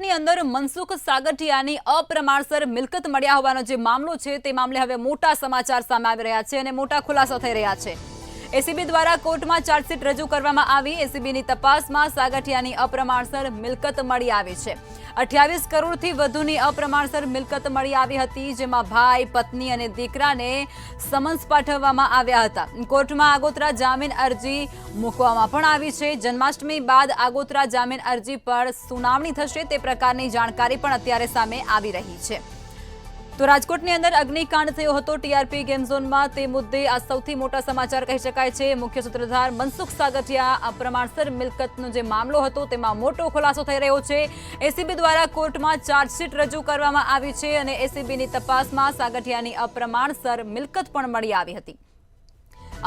રાજકોટની અંદર મનસુખ સાગઠિયાની અપ્રમાણસર મિલકત મળ્યા હોવાનો જે મામલો છે તે મામલે હવે મોટા સમાચાર સામે આવી રહ્યા છે અને મોટા ખુલાસા થઈ રહ્યા છે। એસીબી દ્વારા કોર્ટમાં ચાર્જશીટ રજૂ કરવામાં આવી। એસીબીની તપાસમાં સાગઠિયાની અપ્રમાણસર મિલકત મળી આવી છે। 28 કરોડથી વધુની અપ્રમાણસર મિલકત મળી આવી હતી, જેમાં ભાઈ, પત્ની અને દીકરાને સમન્સ પાઠવવામાં આવ્યા હતા। કોર્ટમાં આગોતરા જામીન અરજી મૂકવામાં પણ આવી છે। જન્માષ્ટમી બાદ આગોતરા જામીન અરજી પર સુનાવણી થશે તે પ્રકારની જાણકારી પણ અત્યારે સામે આવી રહી છે। તો રાજકોટની અંદર અગ્નિકાંડ થયો હતો ટીઆરપી ગેમ ઝોનમાં, તે મુદ્દે આ સૌથી મોટા સમાચાર કહી શકાય છે। મુખ્ય સૂત્રધાર મનસુખ સાગઠિયા અપ્રમાણસર મિલકતનો જે મામલો હતો તેમાં મોટો ખુલાસો થઈ રહ્યો છે। એસીબી દ્વારા કોર્ટમાં ચાર્જશીટ રજૂ કરવામાં આવી છે અને એસીબીની તપાસમાં સાગઠિયાની અપ્રમાણસર મિલકત પણ મળી આવી હતી।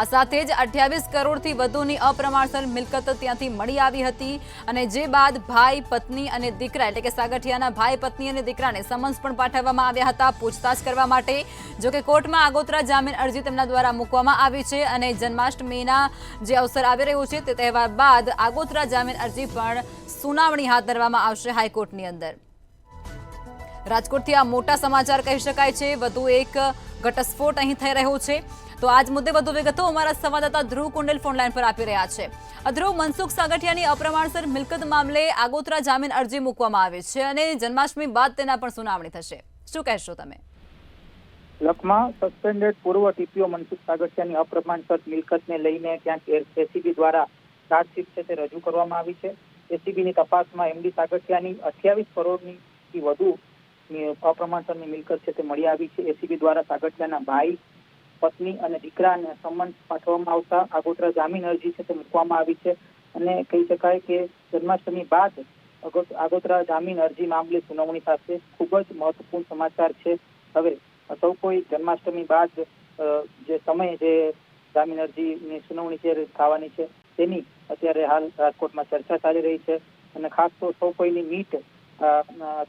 આ સાથે જ 28 કરોડથી વધુની અપ્રમાણસર મિલકત ત્યાંથી મળી આવી હતી અને જે બાદ ભાઈ, પત્ની અને દીકરા એટલે કે સાગઠિયાના ભાઈ, પત્ની અને દીકરાને સમન્સ પણ પાઠવવામાં આવ્યા હતા પૂછતાછ કરવા માટે। જો કે કોર્ટમાં આગોતરા જામીન અરજી તેમના દ્વારા મૂકવામાં આવી છે અને જન્માષ્ટમીના જે અવસર આવી રહ્યો છે તે તહેવાર બાદ આગોતરા જામીન અરજી પણ સુનાવણી હાથ ધરવામાં આવશે હાઈકોર્ટની અંદર। રાજકોટથી આ મોટા સમાચાર કહી શકાય છે। વધુ એક ઘટસ્ફોટ અહીં થઈ રહ્યો છે। તો આજ મુદ્દે વધુ વિગતો અમારા સંવાદદાતા ધ્રુવ કુંડેલ ફોનલાઈન પર આપી રહ્યા છે। ધ્રુવ, મનસુખ સાગઠિયાની અપ્રમાણસર મિલકત મામલે આગોતરા જામીન અરજી મૂકવામાં આવી છે અને જન્માષ્ટમી બાદ તેના પર સુનાવણી થશે, શું કહેશો તમે? લખમાં સસ્પેન્ડેડ પૂર્વ ટીપીઓ મનસુખ સાગઠિયાની અપ્રમાણસર મિલકતને લઈને ક્યાંક એસીબી દ્વારા ચાર્જશીટ છે તે રજૂ કરવામાં આવી છે। એસીબીની તપાસમાં એમડી સાગઠિયાની 28 કરોડથી વધુ અપ્રમાણસરની મિલકત છે તે મળી આવી છે। એસીબી દ્વારા સાગઠિયાના ભાઈ, પત્ની અને દીકરાને સમન્સ પાઠવવામાં આવતા આગોતરા જામીન અરજી છે તે મૂકવામાં આવી છે અને કહી શકાય કે જન્માષ્ટમી બાદ આગોતરા જામીન અરજી મામલે સુનાવણી થશે। ખૂબ જ મહત્વપૂર્ણ સમાચાર છે। હવે સૌ કોઈ જન્માષ્ટમી બાદ જે સમય જે જામીન અરજીની સુનાવણી છે થવાની છે તેની અત્યારે હાલ રાજકોટમાં ચર્ચા ચાલી રહી છે અને ખાસ તો સૌ કોઈની મીટ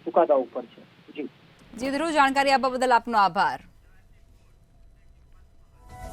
ચુકાદા ઉપર છે। જી ધ્રુવ, જાણકારી આપવા બદલ આપનો આભાર।